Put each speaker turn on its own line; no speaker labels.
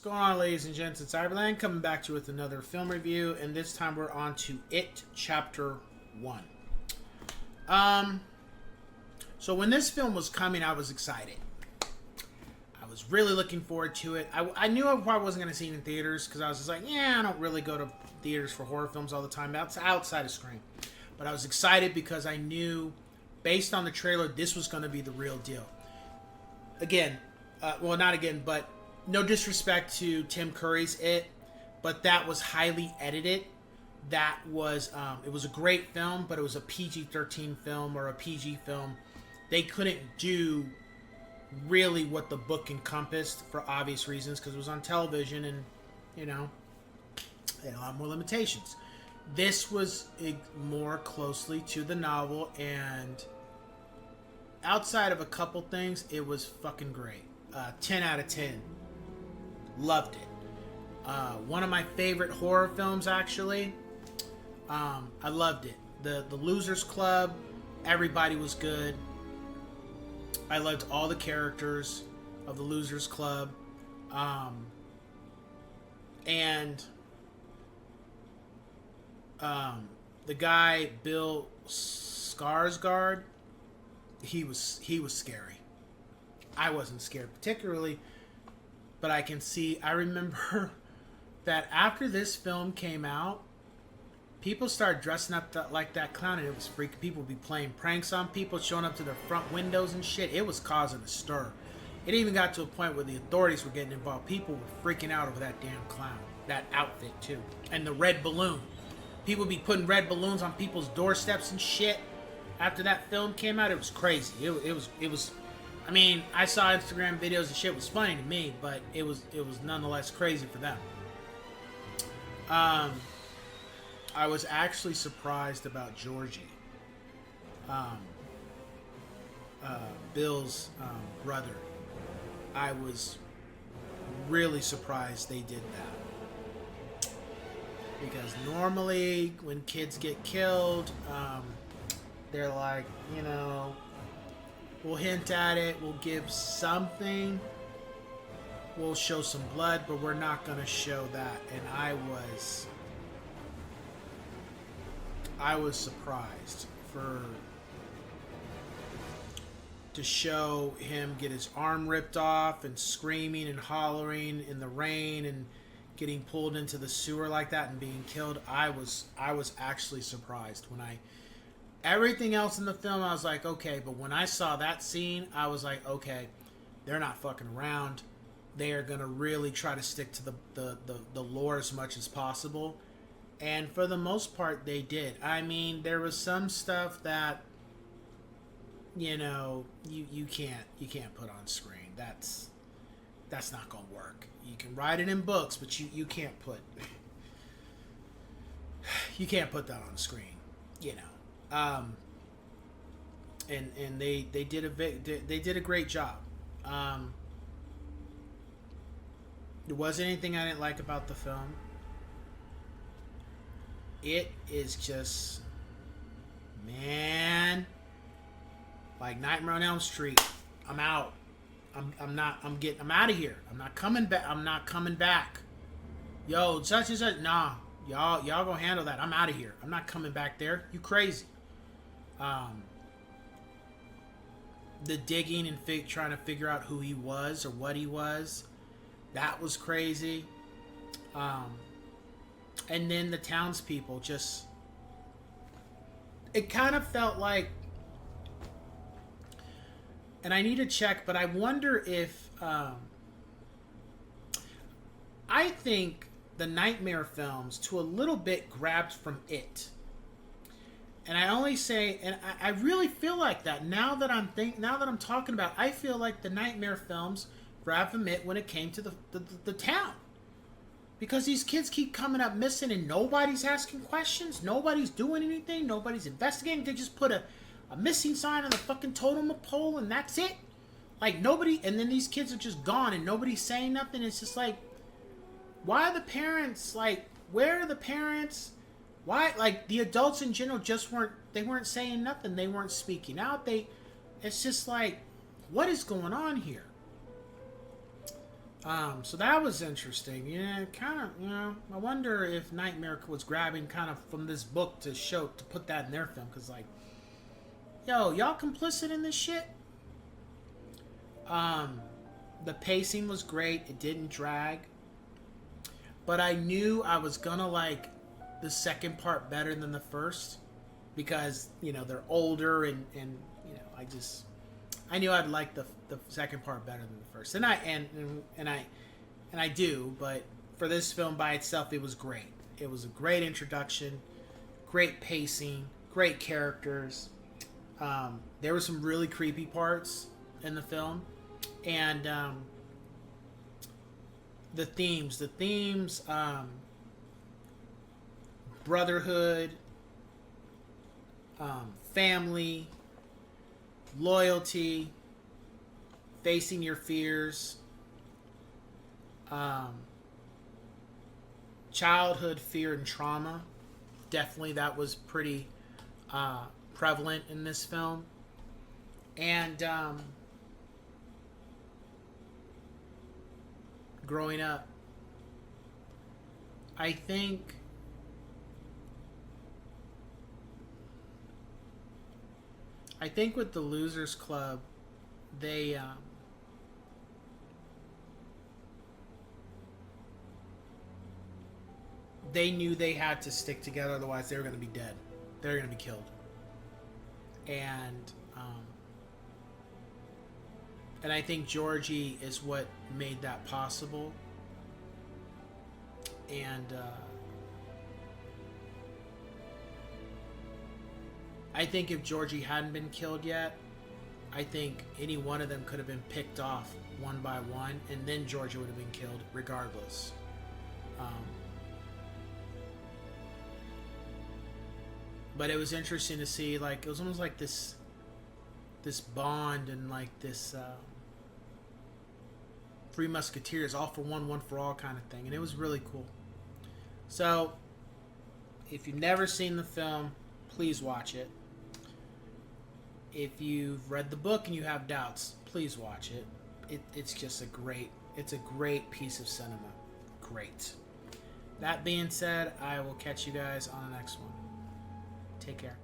going on, ladies and gents? It's Cyberland coming back to you with another film review, and this time we're on to It Chapter 1. So when this film was coming, I was excited. I was really looking forward to it. I knew I probably wasn't going to see it in theaters because I was just like, yeah, I don't really go to theaters for horror films all the time. That's outside of screen. But I was excited because I knew, based on the trailer, this was going to be the real deal. Again, well, not again, but no disrespect to Tim Curry's It, but that was highly edited. That was, it was a great film, but it was a PG-13 film or a PG film. They couldn't do really what the book encompassed for obvious reasons because it was on television and, you know, they had a lot more limitations. This was more closely to the novel, and outside of a couple things, it was fucking great. 10 out of 10. Loved it. One of my favorite horror films, actually. I loved it. The Losers Club, everybody was good. I loved all the characters of the Losers Club. And the guy, Bill Skarsgård, he was scary. I wasn't scared particularly, but I remember that after this film came out, people started dressing up like that clown, and it was freaking. People would be playing pranks on people, showing up to their front windows and shit. It was causing a stir. It even got to a point where the authorities were getting involved. People were freaking out over that damn clown, that outfit too, and the red balloon. People would be putting red balloons on people's doorsteps and shit. After that film came out, it was crazy. It was. I mean, I saw Instagram videos and shit. It was funny to me, but it was nonetheless crazy for them. I was actually surprised about Georgie, Bill's brother. I was really surprised they did that. Because normally when kids get killed, they're like, you know, we'll hint at it, we'll give something, we'll show some blood, but we're not going to show that. And I was surprised to show him get his arm ripped off and screaming and hollering in the rain and getting pulled into the sewer like that and being killed. I was actually surprised when everything else in the film, I was like, okay, but when I saw that scene, I was like, okay, they're not fucking around. They are gonna really try to stick to the lore as much as possible. And for the most part, they did. I mean, there was some stuff that, you know, you can't put on screen. That's not gonna work. You can write it in books, but you can't put that on screen. You know, and they did a great job. There wasn't anything I didn't like about the film. It is just, man, like Nightmare on Elm Street. I'm out. I'm out of here. I'm not coming back. I'm not coming back. Yo, such and such. Nah, y'all gonna handle that. I'm out of here. I'm not coming back there. You crazy. The digging and trying to figure out who he was or what he was, that was crazy. And then the townspeople just, it kind of felt like, and I need to check, but I wonder if, I think the Nightmare films to a little bit grabbed from It. And I only say, and I really feel like that now that I'm talking about, I feel like the Nightmare films grabbed from It when it came to the town. Because these kids keep coming up missing and nobody's asking questions. Nobody's doing anything. Nobody's investigating. They just put a missing sign on the fucking totem pole and that's it. Like nobody, and then these kids are just gone and nobody's saying nothing. It's just like, why are the parents, like, where are the parents? Why, like, the adults in general just weren't saying nothing. They weren't speaking out. It's just like, what is going on here? So that was interesting. Yeah, kind of. You know, I wonder if Nightmare was grabbing kind of from this book to put that in their film, because like, yo, y'all complicit in this shit. Um, the pacing was great. It didn't drag, but I knew I was gonna like the second part better than the first because you know they're older and you know I knew I'd like the second part better than the first, and I do. But for this film by itself, it was great. It was a great introduction, great pacing, great characters. There were some really creepy parts in the film, and the themes, brotherhood, family, loyalty, facing your fears, childhood fear and trauma. Definitely that was pretty prevalent in this film. And growing up, I think with the Losers Club, they knew they had to stick together, otherwise they were going to be dead. They were going to be killed. And I think Georgie is what made that possible. And I think if Georgie hadn't been killed yet, I think any one of them could have been picked off one by one, and then Georgie would have been killed regardless. But it was interesting to see, like, it was almost like this bond and like this Three Musketeers, all for one for all kind of thing, and it was really cool. So, if you've never seen the film, please watch it. If you've read the book and you have doubts, please watch it. It's just a great piece of cinema. Great. That being said, I will catch you guys on the next one. Take care.